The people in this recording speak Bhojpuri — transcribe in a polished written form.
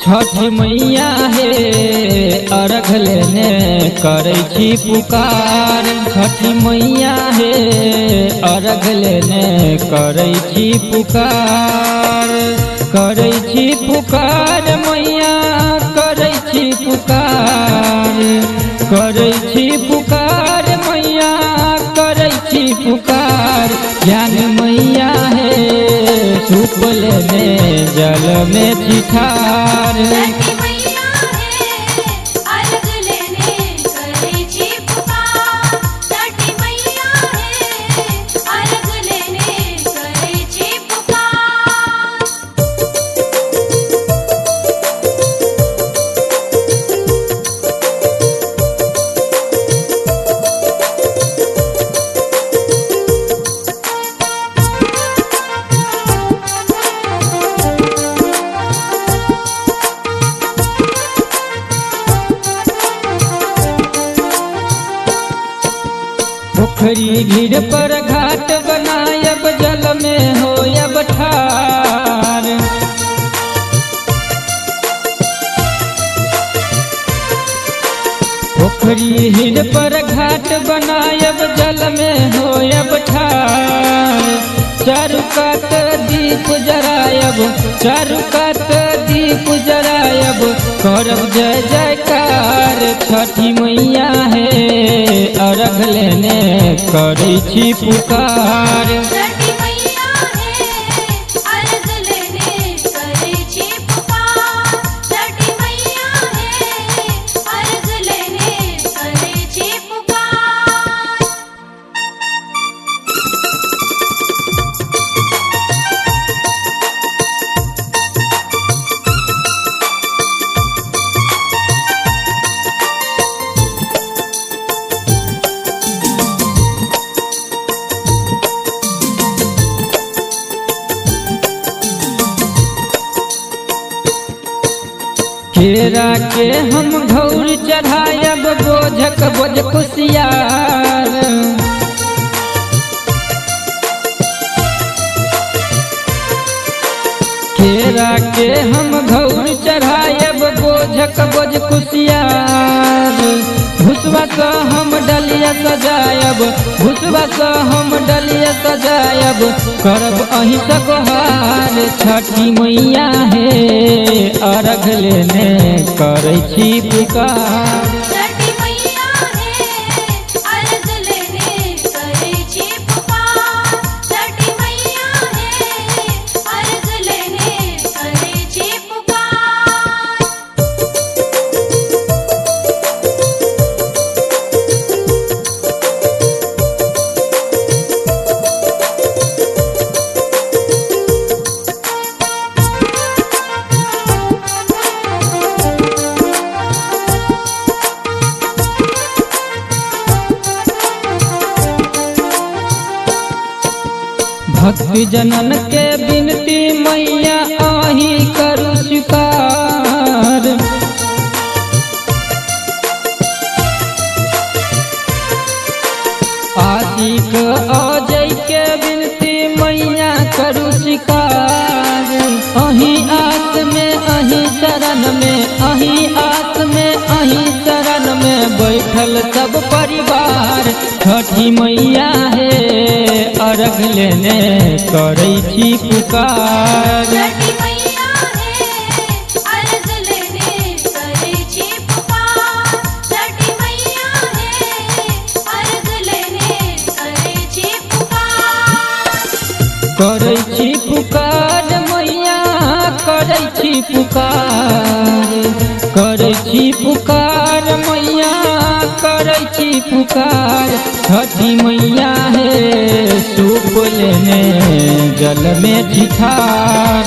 छठी मैया हे अर्घ लेने करै छी पुकार। छठी मैया हे अर्घ लेने करै छी पुकार। करै छी पुकार मैया करै छी पुकार। करै छी पुकार मैया करै छी पुकार। ज्ञान मैया हे सूप लेने जल में छिठार। पोखरी घीर पर घाट बनायब जल में होयब ठार। पोखरी घीर पर घाट बनायब जल में होयब ठार। चारु कात दीप जरायब चारु कात दीप जरायब करब जय जयकार। छठी मैया हे अर्घ लेने करै छी पुकार। केरा के हम घौर चढ़ायब बोझक बोझ कुशियार। केरा के हम घौर चढ़ायब बोझक बोझ कुशियार। भुसवा सा हम डलिया सजायब भुसवा सा हम डलिया सजायब करब अहीं सा गोहार। छठी मैया हे अर्घ लेने करै छी पुकार। भक्ति जनन के बिनती मैया आही करू स्वीकार। आशिक अजय के बिनती मैया करू स्वीकार। अहीं आस में अहीं शरण में अहीं आस में अहीं शरण में बैठल सब परिवार। छठी मैया हे अर्घ लेने करै छी पुकार। करै छी पुकार मैया करै छी पुकार। करै छी पुकार मैया करै छी पुकार। छठी मैया हे सूप लेने जल में छिठार।